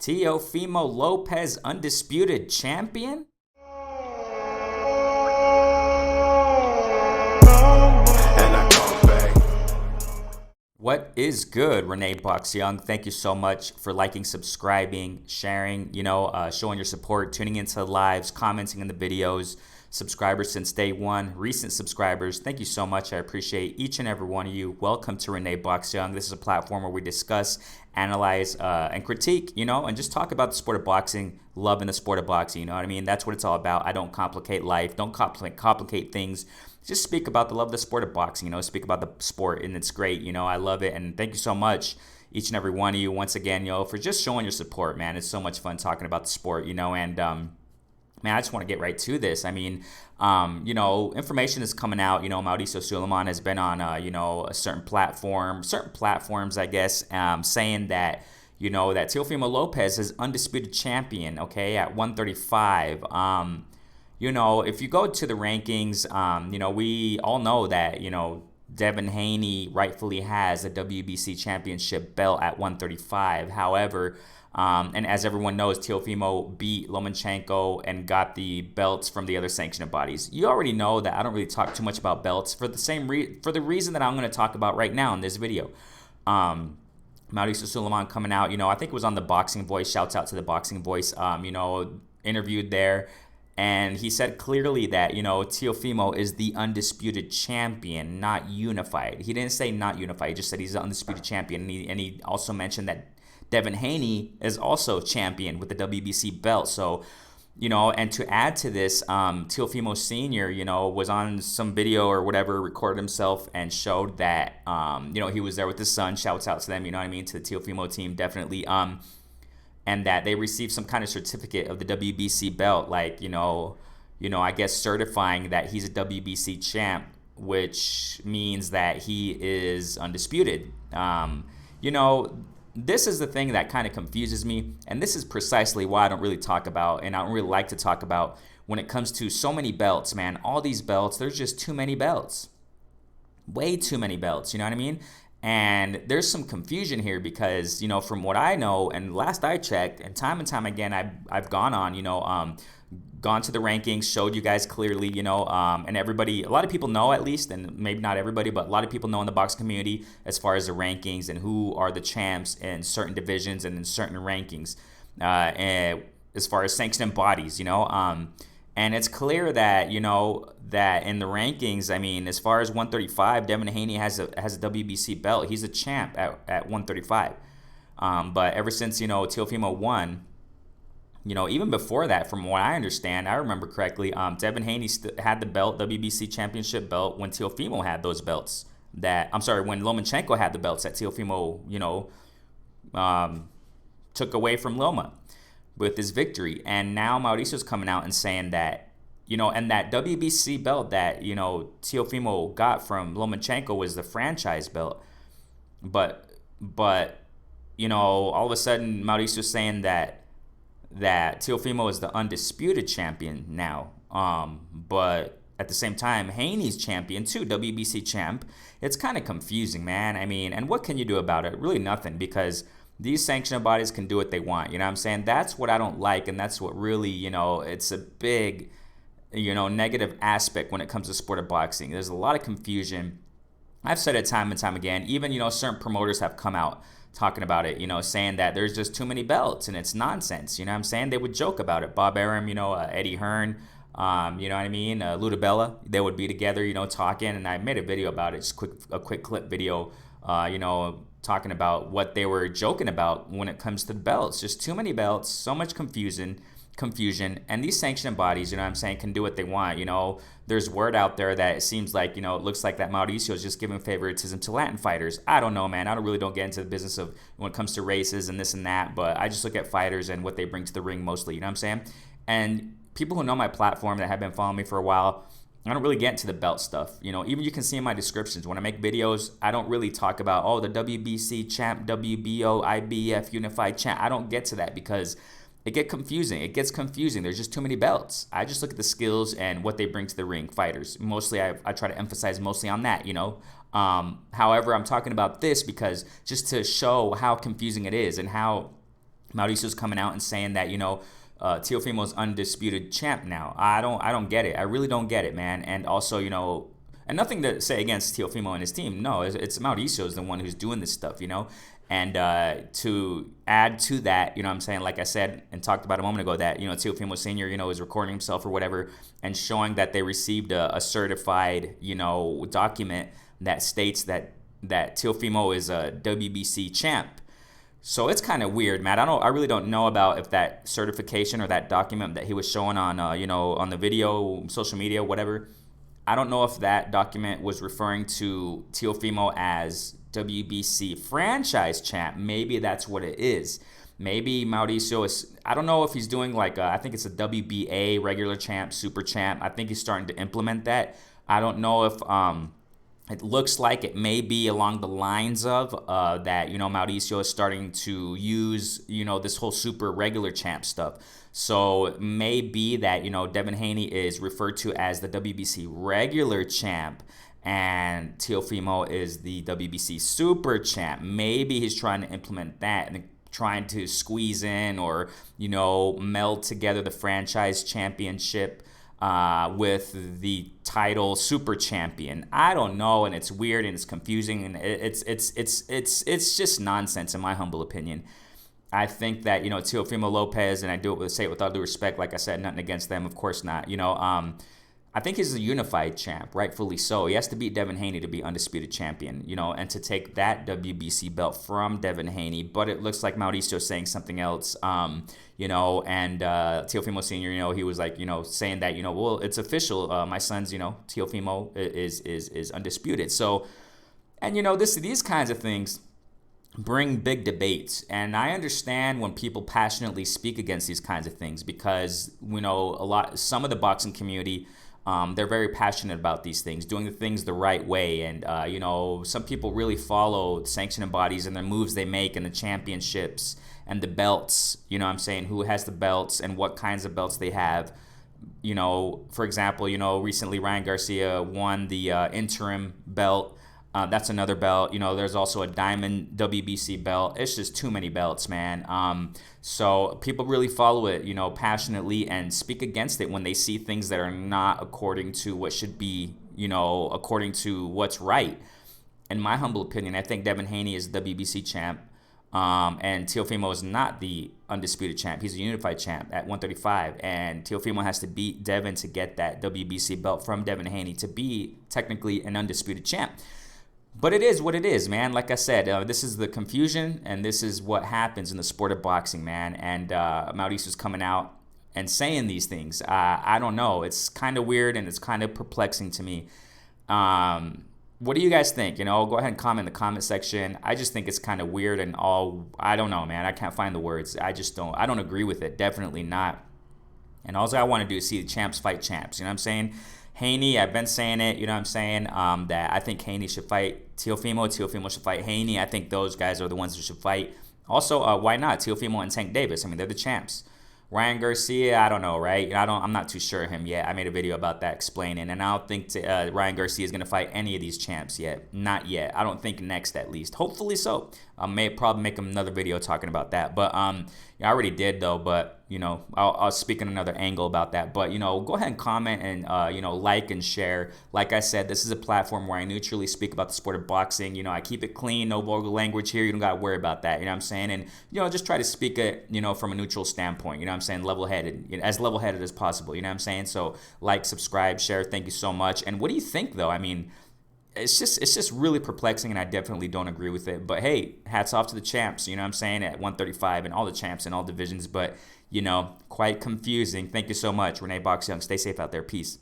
Teofimo Lopez Undisputed Champion? What is good, Renee Box Young? Thank you so much for liking, subscribing, sharing, showing your support, tuning into the lives, commenting in the videos, subscribers since day one, recent subscribers. Thank you so much. I appreciate each and every one of you. Welcome to Renee Box Young. This is a platform where we discuss, analyze, and critique, and just talk about the sport of boxing, loving the sport of boxing. You know what I mean? That's what it's all about. I don't complicate life. Don't complicate things. Just speak about the love of the sport of boxing, speak about the sport, and it's great. I love it, and thank you so much, each and every one of you, once again, for just showing your support, man. It's so much fun talking about the sport, and man, I just want to get right to this. I mean, information is coming out. Mauricio Sulaiman has been on, a certain platforms, I guess, saying that, that Teofimo Lopez is undisputed champion, okay, at 135. If you go to the rankings, we all know that, Devin Haney rightfully has a WBC championship belt at 135. However, and as everyone knows, Teofimo beat Lomachenko and got the belts from the other sanctioning bodies. You already know that I don't really talk too much about belts for the reason that I'm going to talk about right now in this video. Mauricio Sulaiman coming out, I think it was on the Boxing Voice. Shouts out to the Boxing Voice, interviewed there. And he said clearly that, Teofimo is the undisputed champion, not unified. He didn't say not unified. He just said he's the undisputed champion. And he also mentioned that Devin Haney is also champion with the WBC belt. So, and to add to this, Teofimo Sr., was on some video or whatever, recorded himself and showed that, he was there with his son. Shouts out to them, to the Teofimo team, definitely. And that they received some kind of certificate of the WBC belt, like, I guess certifying that he's a WBC champ, which means that he is undisputed. This is the thing that kind of confuses me, and this is precisely why I don't really talk about, and I don't really like to talk about when it comes to so many belts, man. All these belts, there's just too many belts. Way too many belts, you know what I mean? And there's some confusion here because, from what I know, and last I checked, and time again, I've gone on, gone to the rankings, showed you guys clearly, and everybody, a lot of people know at least, and maybe not everybody, but a lot of people know in the box community as far as the rankings and who are the champs in certain divisions and in certain rankings, and as far as sanctioning bodies, and it's clear that, that in the rankings, I mean, as far as 135, Devin Haney has a WBC belt. He's a champ at 135. But ever since, Teofimo won, even before that, from what I understand, I remember correctly, Devin Haney had the belt, WBC championship belt, when Teofimo had those belts. When Lomachenko had the belts that Teofimo, took away from Loma with his victory. And now Mauricio's coming out and saying that, and that WBC belt that, Teofimo got from Lomachenko was the franchise belt. But all of a sudden Mauricio's saying that Teofimo is the undisputed champion now. But at the same time, Haney's champion too, WBC champ. It's kind of confusing, man. I mean, and what can you do about it? Really nothing, because these sanctioning bodies can do what they want. You know what I'm saying? That's what I don't like, and that's what really, it's a big, negative aspect when it comes to sport of boxing. There's a lot of confusion. I've said it time and time again. Even, certain promoters have come out talking about it, saying that there's just too many belts, and it's nonsense. You know what I'm saying? They would joke about it. Bob Arum, Eddie Hearn, you know what I mean? Ludabella, they would be together, talking, and I made a video about it, just a quick clip video, talking about what they were joking about when it comes to the belts. Just too many belts, so much confusion, and these sanctioning bodies, can do what they want. There's word out there that it seems like, it looks like that Mauricio is just giving favoritism to Latin fighters. I don't know, man. I don't get into the business of when it comes to races and this and that, but I just look at fighters and what they bring to the ring mostly, you know what I'm saying? And people who know my platform that have been following me for a while, I don't really get into the belt stuff. Even you can see in my descriptions, when I make videos, I don't really talk about, the WBC champ, WBO, IBF, unified champ. I don't get to that because it gets confusing. There's just too many belts. I just look at the skills and what they bring to the ring, fighters. Mostly, I try to emphasize mostly on that, However, I'm talking about this because just to show how confusing it is and how Mauricio's coming out and saying that, Teofimo's undisputed champ now. I don't get it. I really don't get it, man. And also, and nothing to say against Teofimo and his team. No, it's Mauricio's the one who's doing this stuff, And to add to that, I'm saying, like I said and talked about a moment ago, that, Teofimo Sr., is recording himself or whatever and showing that they received a certified, document that states that Teofimo is a WBC champ. So it's kind of weird, man. I really don't know about if that certification or that document that he was showing on, on the video, social media, whatever. I don't know if that document was referring to Teofimo as WBC franchise champ. Maybe that's what it is. Maybe Mauricio is, I don't know if he's doing like, I think it's a WBA regular champ, super champ. I think he's starting to implement that. I don't know if, it looks like it may be along the lines of that, Mauricio is starting to use, this whole super regular champ stuff. So it may be that, Devin Haney is referred to as the WBC regular champ and Teofimo is the WBC super champ. Maybe he's trying to implement that and trying to squeeze in or, meld together the franchise championship with the title super champion. I don't know, and it's weird and it's confusing and it's just nonsense in my humble opinion. I think that Teofimo Lopez, and I say it with all due respect, like I said, nothing against them, of course not. I think he's a unified champ, rightfully so. He has to beat Devin Haney to be undisputed champion, and to take that WBC belt from Devin Haney. But it looks like Mauricio's saying something else, and Teofimo Sr., he was like, saying that, well, it's official. My son's, Teofimo is undisputed. So, and, these kinds of things bring big debates. And I understand when people passionately speak against these kinds of things because, some of the boxing community, they're very passionate about these things, doing the things the right way. And, some people really follow sanctioning bodies and the moves they make and the championships and the belts, who has the belts and what kinds of belts they have. For example, recently Ryan Garcia won the interim belt. That's another belt. There's also a diamond WBC belt. It's just too many belts, man. So people really follow it, passionately and speak against it when they see things that are not according to what should be, according to what's right. In my humble opinion, I think Devin Haney is the WBC champ. And Teofimo is not the undisputed champ. He's a unified champ at 135. And Teofimo has to beat Devin to get that WBC belt from Devin Haney to be technically an undisputed champ. But it is what it is, man. Like I said, this is the confusion, and this is what happens in the sport of boxing, man. And Mauricio's coming out and saying these things. I don't know. It's kind of weird, and it's kind of perplexing to me. What do you guys think? Go ahead and comment in the comment section. I just think it's kind of weird and all. I don't know, man. I can't find the words. I don't agree with it. Definitely not. And all I want to do is see the champs fight champs. You know what I'm saying? Haney, I've been saying it, that I think Haney should fight Teofimo. Teofimo should fight Haney. I think those guys are the ones who should fight. Also, why not? Teofimo and Tank Davis. I mean, they're the champs. Ryan Garcia, I don't know, right? I'm not too sure of him yet. I made a video about that explaining, and I don't think Ryan Garcia is going to fight any of these champs yet. Not yet. I don't think next, at least. Hopefully so. I may probably make another video talking about that. But I already did, though. But, I'll speak in another angle about that. But, go ahead and comment and, like and share. Like I said, this is a platform where I neutrally speak about the sport of boxing. I keep it clean, no vulgar language here. You don't got to worry about that. You know what I'm saying? And, just try to speak it, from a neutral standpoint. You know what I'm saying? Level-headed. As level-headed as possible. You know what I'm saying? So, like, subscribe, share. Thank you so much. And what do you think, though? I mean, it's just really perplexing, and I definitely don't agree with it. But hey, hats off to the champs, you know what I'm saying, at 135 and all the champs in all divisions. But, quite confusing. Thank you so much. Renee Box Young. Stay safe out there. Peace.